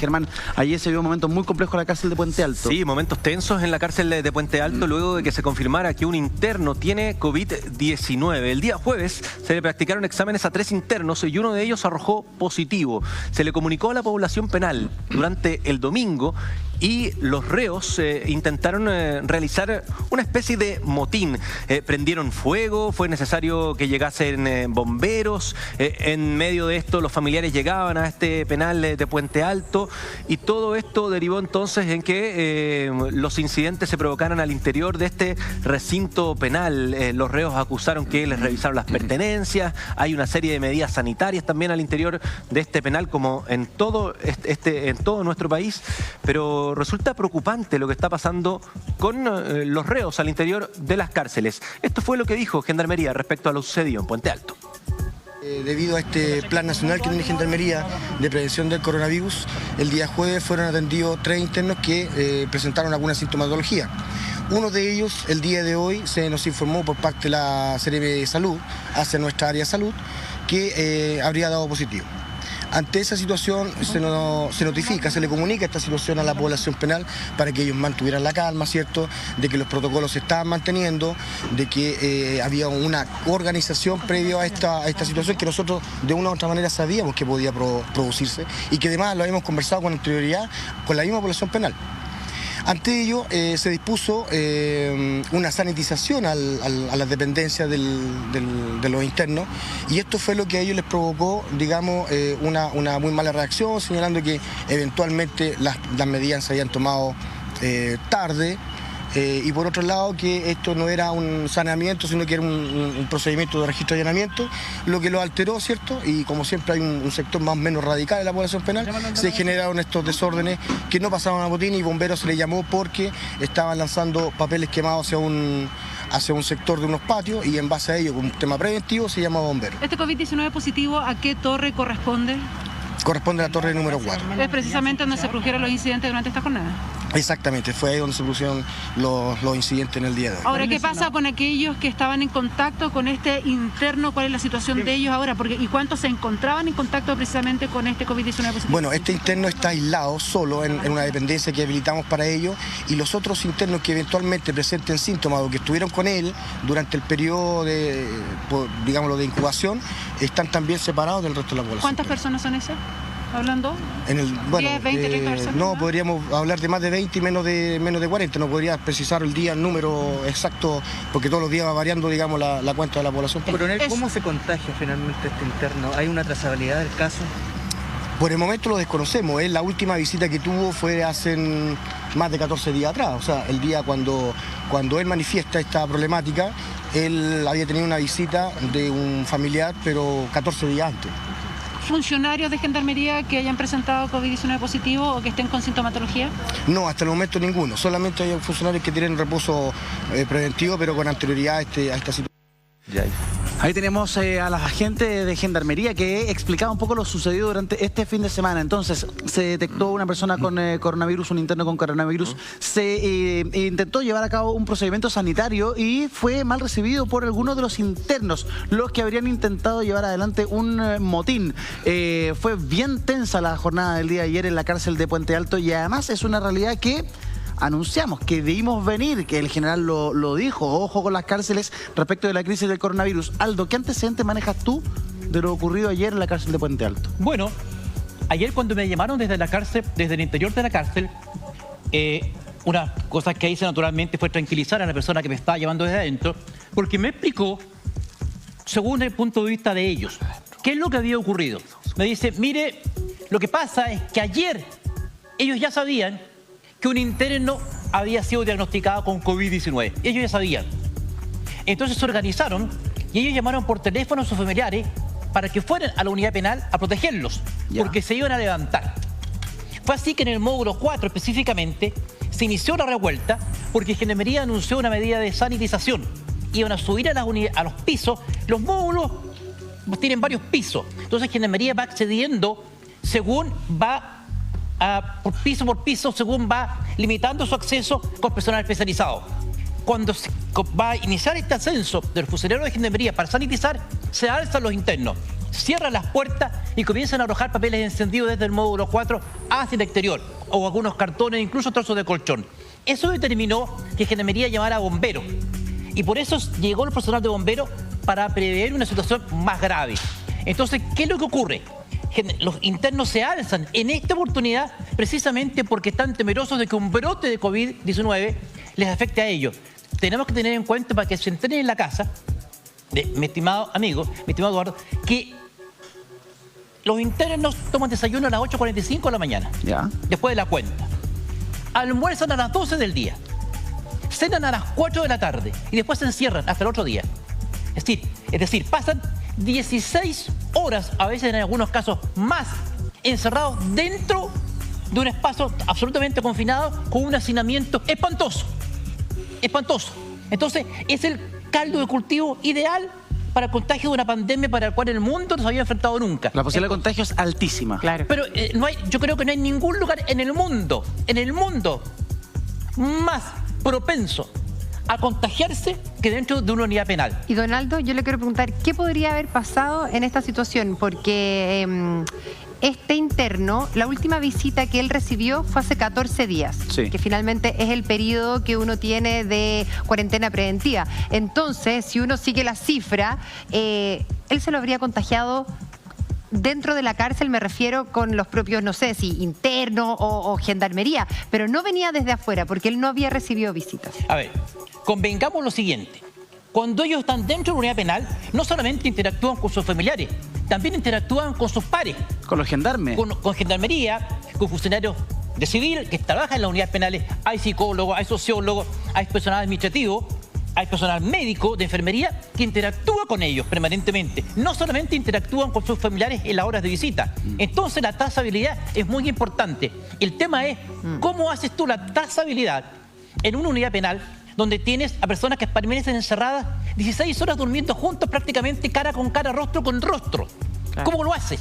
Germán, ayer se vio momentos muy complejos en la cárcel de Puente Alto. Sí, momentos tensos en la cárcel de Puente Alto luego de que se confirmara que un interno tiene COVID-19. El día jueves se le practicaron exámenes a 3 internos y uno de ellos arrojó positivo. Se le comunicó a la población penal durante el domingo y los reos intentaron realizar una especie de motín. Prendieron fuego, fue necesario que llegasen bomberos. En medio de esto los familiares llegaban a este penal de Puente Alto y todo esto derivó entonces en que los incidentes se provocaran al interior de este recinto penal. Los reos acusaron que les revisaron las pertenencias. Hay una serie de medidas sanitarias también al interior de este penal, como en todo nuestro país, pero resulta preocupante lo que está pasando con los reos al interior de las cárceles. Esto fue lo que dijo Gendarmería respecto a lo sucedido en Puente Alto. Debido a este plan nacional que tiene Gendarmería de prevención del coronavirus, el día jueves fueron atendidos 3 internos que presentaron alguna sintomatología. Uno de ellos, el día de hoy, se nos informó por parte de la Seremi de Salud, hacia nuestra área de salud, que habría dado positivo. Ante esa situación se notifica, se le comunica esta situación a la población penal para que ellos mantuvieran la calma, ¿cierto? De que los protocolos se estaban manteniendo, de que había una organización previo a esta situación que nosotros de una u otra manera sabíamos que podía producirse y que además lo habíamos conversado con anterioridad con la misma población penal. Ante ello se dispuso una sanitización a las dependencias de los internos y esto fue lo que a ellos les provocó, digamos, una muy mala reacción, señalando que eventualmente las medidas se habían tomado tarde. Y por otro lado que esto no era un saneamiento, sino que era un procedimiento de registro de allanamiento, lo que lo alteró, ¿cierto? Y como siempre hay un sector más o menos radical de la población penal, se generaron estos desórdenes que no pasaban a botín y bomberos se le llamó porque estaban lanzando papeles quemados hacia un sector de unos patios y en base a ello, con un tema preventivo, se llama bomberos. ¿Este COVID-19 positivo a qué torre corresponde? Corresponde a la torre número 4. ¿Es precisamente donde se produjeron los incidentes durante esta jornada? Exactamente, fue ahí donde se produjeron los incidentes en el día de hoy. Ahora, ¿qué pasa con aquellos que estaban en contacto con este interno? ¿Cuál es la situación de ellos ahora? ¿Y cuántos se encontraban en contacto precisamente con este COVID-19 positivo? Bueno, este interno está aislado solo en una dependencia que habilitamos para ello y los otros internos que eventualmente presenten síntomas o que estuvieron con él durante el periodo de, digámoslo, de incubación, están también separados del resto de la población. ¿Cuántas personas son esas? ¿Hablando? Bueno, 10, 20, 30 personas. No, podríamos hablar de más de 20 y menos de 40. No podría precisar el día, el número exacto, porque todos los días va variando, digamos, la cuenta de la población. Coronel, ¿cómo se contagia finalmente este interno? ¿Hay una trazabilidad del caso? Por el momento lo desconocemos. La última visita que tuvo fue hace más de 14 días atrás. O sea, el día cuando él manifiesta esta problemática, él había tenido una visita de un familiar, pero 14 días antes. ¿Funcionarios de Gendarmería que hayan presentado COVID-19 positivo o que estén con sintomatología? No, hasta el momento ninguno. Solamente hay funcionarios que tienen reposo preventivo, pero con anterioridad a esta situación. Ahí tenemos a la gente de Gendarmería que explicaba un poco lo sucedido durante este fin de semana. Entonces, se detectó una persona con coronavirus, un interno con coronavirus. Se intentó llevar a cabo un procedimiento sanitario y fue mal recibido por algunos de los internos, los que habrían intentado llevar adelante un motín. Fue bien tensa la jornada del día de ayer en la cárcel de Puente Alto y además es una realidad que anunciamos, que debimos venir, que el general lo dijo, ojo con las cárceles respecto de la crisis del coronavirus. Aldo, ¿qué antecedentes manejas tú de lo ocurrido ayer en la cárcel de Puente Alto? Bueno, ayer cuando me llamaron desde la cárcel, desde el interior de la cárcel, una cosa que hice naturalmente fue tranquilizar a la persona que me estaba llamando desde adentro, porque me explicó, según el punto de vista de ellos, qué es lo que había ocurrido. Me dice, mire, lo que pasa es que ayer ellos ya sabían que un interno había sido diagnosticado con COVID-19. Ellos ya sabían. Entonces se organizaron y ellos llamaron por teléfono a sus familiares para que fueran a la unidad penal a protegerlos, porque se iban a levantar. Fue así que en el módulo 4 específicamente se inició la revuelta porque Gendarmería anunció una medida de sanitización. Iban a subir a los pisos. Los módulos tienen varios pisos. Entonces Gendarmería va accediendo según va por piso, según va limitando su acceso con personal especializado. Cuando va a iniciar este ascenso del funcionario de Gendarmería para sanitizar, se alzan los internos. cierran las puertas y comienzan a arrojar papeles encendidos desde el módulo 4 hacia el exterior, o algunos cartones, incluso trozos de colchón. Eso determinó que Gendarmería llamara a bomberos. Y por eso llegó el personal de bomberos para prever una situación más grave. Entonces, ¿qué es lo que ocurre? Los internos se alzan en esta oportunidad precisamente porque están temerosos de que un brote de COVID-19 les afecte a ellos. Tenemos que tener en cuenta, para que se enteren en la casa, mi estimado amigo, mi estimado Eduardo, que los internos toman desayuno a las 8:45 de la mañana, después de la cuenta. Almuerzan a las 12 del día, cenan a las 4 de la tarde y después se encierran hasta el otro día. Es decir, pasan 16 horas, a veces en algunos casos más, encerrados dentro de un espacio absolutamente confinado con un hacinamiento espantoso. Espantoso. Entonces, es el caldo de cultivo ideal para el contagio de una pandemia para la cual el mundo no se había enfrentado nunca. La posibilidad de contagio es altísima. Claro. Pero yo creo que no hay ningún lugar en el mundo más propenso a contagiarse que dentro de una unidad penal. Y Donaldo, yo le quiero preguntar, ¿qué podría haber pasado en esta situación? Porque este interno, la última visita que él recibió fue hace 14 días, que finalmente es el periodo que uno tiene de cuarentena preventiva. Entonces, si uno sigue la cifra, él se lo habría contagiado dentro de la cárcel, me refiero con los propios, no sé si internos o gendarmería, pero no venía desde afuera porque él no había recibido visitas. A ver, convengamos lo siguiente. Cuando ellos están dentro de una unidad penal, no solamente interactúan con sus familiares, también interactúan con sus pares. Con los gendarmes. Con gendarmería, con funcionarios de civil que trabajan en las unidades penales. Hay psicólogos, hay sociólogos, hay personal administrativo, hay personal médico de enfermería que interactúa con ellos permanentemente. No solamente interactúan con sus familiares en las horas de visita. Entonces la trazabilidad es muy importante. El tema es cómo haces tú la trazabilidad en una unidad penal donde tienes a personas que permanecen encerradas 16 horas durmiendo juntos prácticamente cara con cara, rostro con rostro. Claro. ¿Cómo lo haces?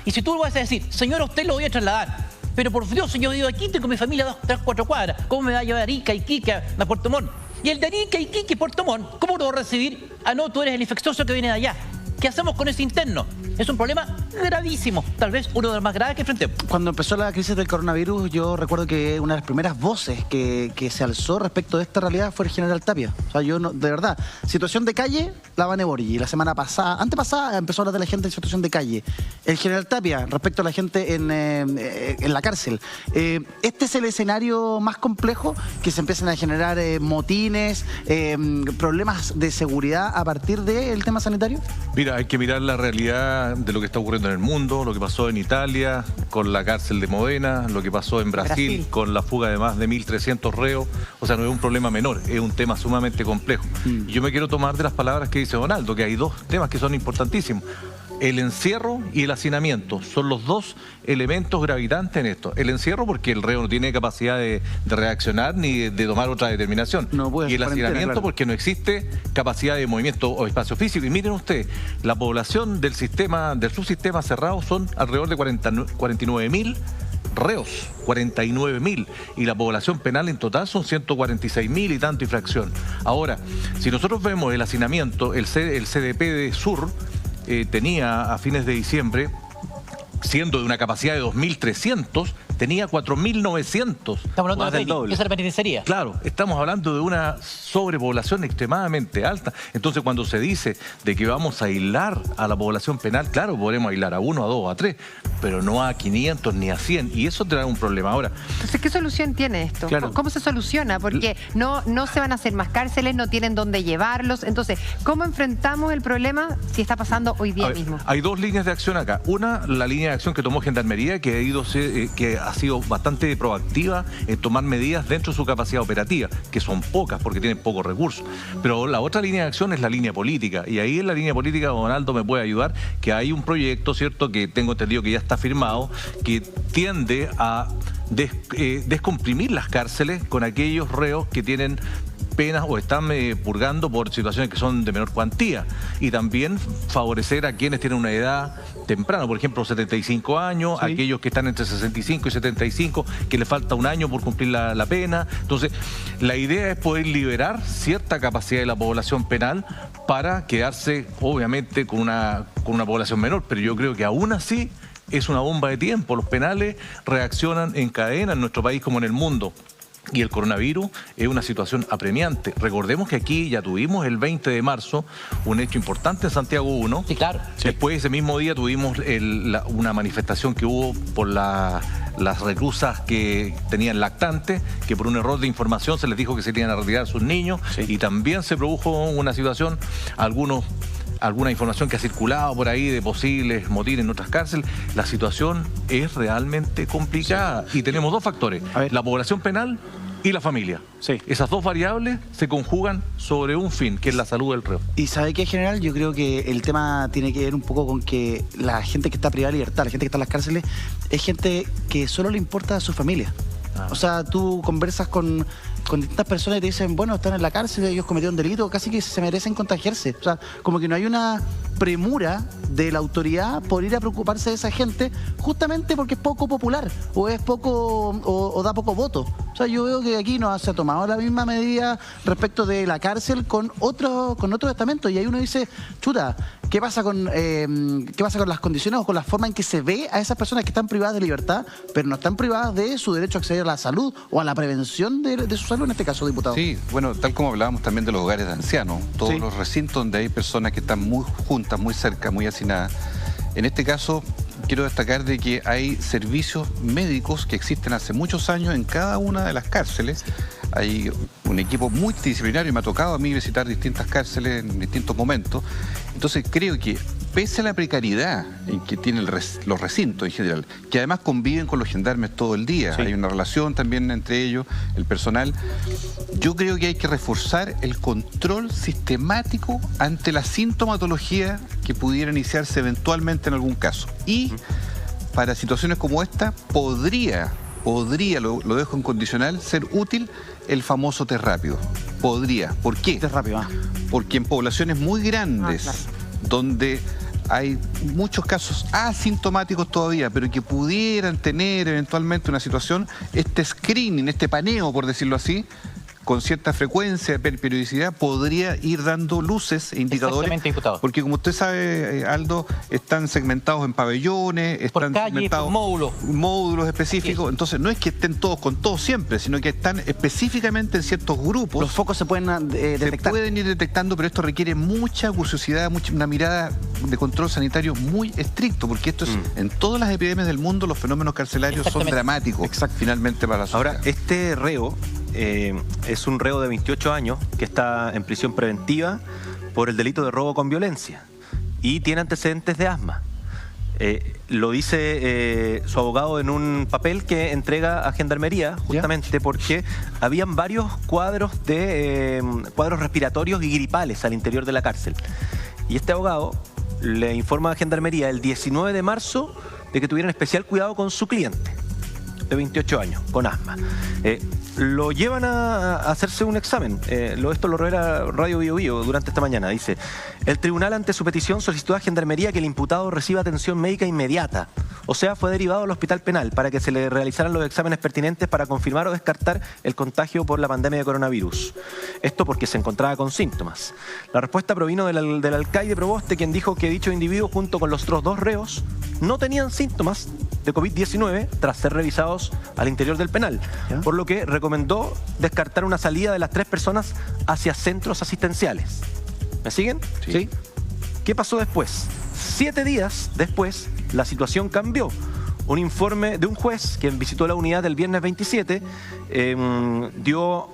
Y si tú lo vas a decir, señor, a usted lo voy a trasladar, pero por Dios, yo vivo aquí, tengo mi familia 2, 3, 4 cuadras, ¿cómo me va a llevar a Arica, Iquique, a Puerto Montt? Y el de Arica, Iquique, Puerto Montt, ¿cómo lo va a recibir? Ah, no, tú eres el infeccioso que viene de allá. ¿Qué hacemos con ese interno? Es un problema gravísimo, tal vez uno de los más graves que enfrentemos. Cuando empezó la crisis del coronavirus, yo recuerdo que una de las primeras voces que se alzó respecto de esta realidad fue el general Tapia. O sea, yo no, de verdad, situación de calle, la Vane Borghi. La semana pasada, antepasada, empezó a hablar de la gente en situación de calle. El general Tapia, respecto a la gente en la cárcel. Este es el escenario más complejo, que se empiezan a generar motines, problemas de seguridad a partir del tema sanitario. Mira, hay que mirar la realidad de lo que está ocurriendo en el mundo, lo que pasó en Italia con la cárcel de Modena, lo que pasó en Brasil con la fuga de más de 1.300 reos. O sea, no es un problema menor, es un tema sumamente complejo. Y yo me quiero tomar de las palabras que dice Donaldo, que hay dos temas que son importantísimos. El encierro y el hacinamiento son los dos elementos gravitantes en esto. El encierro porque el reo no tiene capacidad de reaccionar ni de tomar otra determinación. Y el hacinamiento porque no existe capacidad de movimiento o espacio físico. Y miren ustedes, la población del subsistema cerrado son alrededor de 49.000 reos, 49.000, y la población penal en total son 146.000 y tanto y fracción. Ahora, si nosotros vemos el hacinamiento, el CDP de Sur tenía a fines de diciembre, siendo de una capacidad de 2.300, tenía 4.900. Estamos hablando del doble. Esa es la penitenciaría. Claro, estamos hablando de una sobrepoblación extremadamente alta. Entonces, cuando se dice de que vamos a aislar a la población penal, claro, podremos aislar a 1, a 2, a 3, pero no a 500 ni a 100. Y eso trae un problema. Ahora, entonces, ¿qué solución tiene esto? Claro. ¿Cómo se soluciona? Porque no se van a hacer más cárceles, no tienen dónde llevarlos. Entonces, ¿cómo enfrentamos el problema si está pasando hoy día mismo? Hay dos líneas de acción acá. Una, la línea de acción que tomó Gendarmería, que ha sido bastante proactiva en tomar medidas dentro de su capacidad operativa, que son pocas porque tienen pocos recursos. Pero la otra línea de acción es la línea política, y ahí en la línea política Donaldo me puede ayudar, que hay un proyecto, ¿cierto?, que tengo entendido que ya está firmado, que tiende a descomprimir las cárceles con aquellos reos que tienen penas o están purgando por situaciones que son de menor cuantía. Y también favorecer a quienes tienen una edad temprana, por ejemplo, 75 años, Sí. aquellos que están entre 65 y 75, que les falta un año por cumplir la pena. Entonces, la idea es poder liberar cierta capacidad de la población penal para quedarse, obviamente, con una población menor. Pero yo creo que aún así es una bomba de tiempo. Los penales reaccionan en cadena en nuestro país como en el mundo. Y el coronavirus es una situación apremiante. Recordemos que aquí ya tuvimos el 20 de marzo un hecho importante en Santiago 1. Sí, claro. Después ese mismo día tuvimos una manifestación que hubo por las reclusas que tenían lactantes, que por un error de información se les dijo que se iban a retirar a sus niños. Sí. Y también se produjo una situación, alguna información que ha circulado por ahí de posibles motines en otras cárceles. La situación es realmente complicada. Y tenemos dos factores, A ver. la población penal y la familia. Sí. Esas dos variables se conjugan sobre un fin, que es la salud del reo. Y sabe que en general yo creo que el tema tiene que ver un poco con que la gente que está privada de libertad, la gente que está en las cárceles, es gente que solo le importa a su familia. O sea, tú conversas con distintas personas y te dicen, bueno, están en la cárcel, ellos cometieron delito, casi que se merecen contagiarse. O sea, como que no hay una premura de la autoridad por ir a preocuparse de esa gente justamente porque es poco popular o es poco o da poco voto. O sea, yo veo que aquí no se ha tomado la misma medida respecto de la cárcel con otro estamento y ahí uno dice, chuta, ¿qué pasa con las condiciones o con la forma en que se ve a esas personas que están privadas de libertad, pero no están privadas de su derecho a acceder a la salud o a la prevención de su salud, en este caso, diputado? Sí, bueno, tal como hablábamos también de los hogares de ancianos, todos Sí. los recintos donde hay personas que están muy juntas, muy cerca, muy hacinadas. En este caso, quiero destacar de que hay servicios médicos que existen hace muchos años en cada una de las cárceles. Hay un equipo multidisciplinario y me ha tocado a mí visitar distintas cárceles en distintos momentos. Entonces creo que pese a la precariedad en que tienen los recintos en general, que además conviven con los gendarmes todo el día, Sí. hay una relación también entre ellos, el personal, yo creo que hay que reforzar el control sistemático ante la sintomatología que pudiera iniciarse eventualmente en algún caso. Y para situaciones como esta, podría, lo dejo en condicional, ser útil el famoso test rápido. Podría. ¿Por qué? Es rápido, Porque en poblaciones muy grandes, claro. donde hay muchos casos asintomáticos todavía, pero que pudieran tener eventualmente una situación, este screening, este paneo, por decirlo así, con cierta frecuencia, periodicidad, podría ir dando luces e indicadores. Exactamente, diputado. Porque como usted sabe, Aldo, están segmentados en pabellones, Por están calle, segmentados por módulo. módulos específicos. Entonces no es que estén todos con todos siempre, sino que están específicamente en ciertos grupos. Los focos se pueden Se detectar. pueden ir detectando, pero esto requiere mucha acuciosidad, una mirada de control sanitario muy estricto, porque esto es, en todas las epidemias del mundo, los fenómenos carcelarios son Exactamente. dramáticos, finalmente para la sociedad. Ahora, este reo es un reo de 28 años que está en prisión preventiva por el delito de robo con violencia y tiene antecedentes de asma. Lo dice su abogado en un papel que entrega a Gendarmería, justamente porque habían varios cuadros respiratorios y gripales al interior de la cárcel. Y este abogado le informa a Gendarmería el 19 de marzo de que tuvieran especial cuidado con su cliente de 28 años, con asma. Lo llevan a hacerse un examen. Esto lo revela Radio Bio Bio durante esta mañana. Dice, el tribunal ante su petición solicitó a Gendarmería que el imputado reciba atención médica inmediata. O sea, fue derivado al hospital penal para que se le realizaran los exámenes pertinentes para confirmar o descartar el contagio por la pandemia de coronavirus. Esto porque se encontraba con síntomas. La respuesta provino del alcaide Proboste, quien dijo que dicho individuo, junto con los otros dos reos, no tenían síntomas de COVID-19 tras ser revisados al interior del penal, por lo que recomendó descartar una salida de las 3 personas hacia centros asistenciales. ¿Me siguen? Sí. ¿Qué pasó después? 7 días después, la situación cambió. Un informe de un juez quien visitó la unidad el viernes 27 dio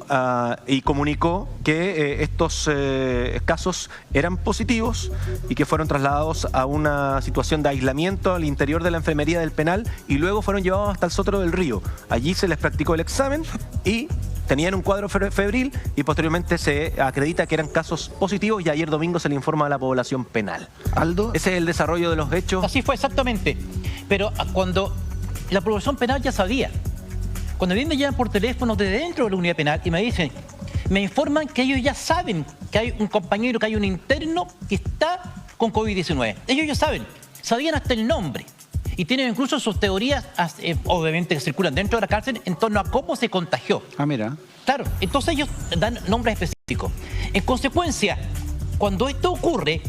y comunicó que estos casos eran positivos y que fueron trasladados a una situación de aislamiento al interior de la enfermería del penal y luego fueron llevados hasta el Sótero del Río. Allí se les practicó el examen y tenían un cuadro febril y posteriormente se acredita que eran casos positivos y ayer domingo se le informa a la población penal. Aldo. Ese es el desarrollo de los hechos. Así fue exactamente. Pero cuando la población penal ya sabía, cuando a mí me llaman por teléfono de dentro de la unidad penal y me dicen, me informan que ellos ya saben que hay un compañero, que hay un interno que está con COVID-19. Ellos ya saben, sabían hasta el nombre. Y tienen incluso sus teorías, obviamente, que circulan dentro de la cárcel en torno a cómo se contagió. Ah, mira. Claro, entonces ellos dan nombres específicos. En consecuencia, cuando esto ocurre,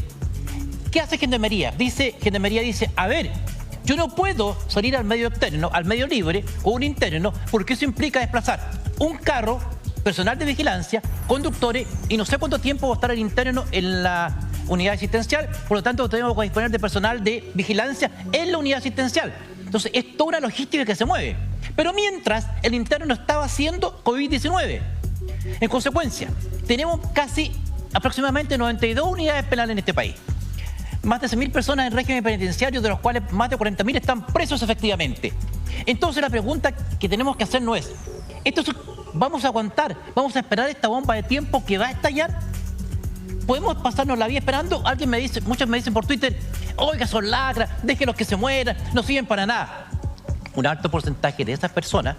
¿qué hace Gendarmería? Gendarmería dice, a ver, yo no puedo salir al medio externo, al medio libre o un interno, porque eso implica desplazar un carro, personal de vigilancia, conductores, y no sé cuánto tiempo va a estar el interno en la unidad asistencial, por lo tanto tenemos que disponer de personal de vigilancia en la unidad asistencial. Entonces es toda una logística que se mueve. Pero mientras el interno estaba haciendo COVID-19. En consecuencia, tenemos aproximadamente 92 unidades penales en este país. Más de 100.000 personas en régimen penitenciario, de los cuales más de 40.000 están presos efectivamente. Entonces la pregunta que tenemos que hacer no es, ¿vamos a aguantar? ¿Vamos a esperar esta bomba de tiempo que va a estallar? ¿Podemos pasarnos la vida esperando? Muchos me dicen por Twitter, oiga, son lacras, déjenlos que se mueran, no sirven para nada. Un alto porcentaje de esas personas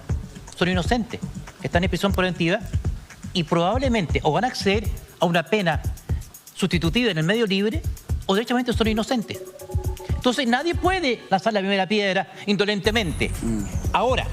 son inocentes, están en prisión preventiva y probablemente o van a acceder a una pena sustitutiva en el medio libre o derechamente son inocentes. Entonces nadie puede lanzar la primera piedra indolentemente. Ahora,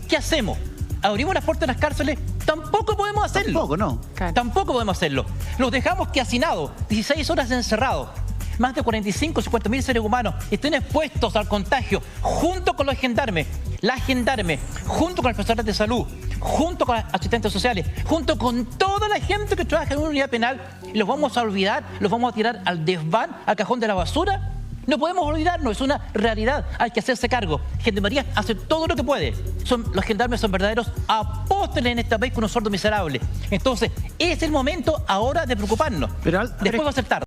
¿qué hacemos? ¿Abrimos las puertas de las cárceles? Tampoco podemos hacerlo. Tampoco, no. Claro. Tampoco podemos hacerlo. Los dejamos que hacinados, 16 horas encerrados, más de 45 o 50.000 seres humanos estén expuestos al contagio, junto con los gendarmes, las gendarmes, junto con el personal de salud, junto con los asistentes sociales, junto con toda la gente que trabaja en una unidad penal, y los vamos a olvidar, los vamos a tirar al desván, al cajón de la basura. No podemos olvidarnos, es una realidad, hay que hacerse cargo. Gendarmería hace todo lo que puede. Los gendarmes son verdaderos apóstoles en este país con un sordo miserable. Entonces, es el momento ahora de preocuparnos. Pero, después va a ser tarde.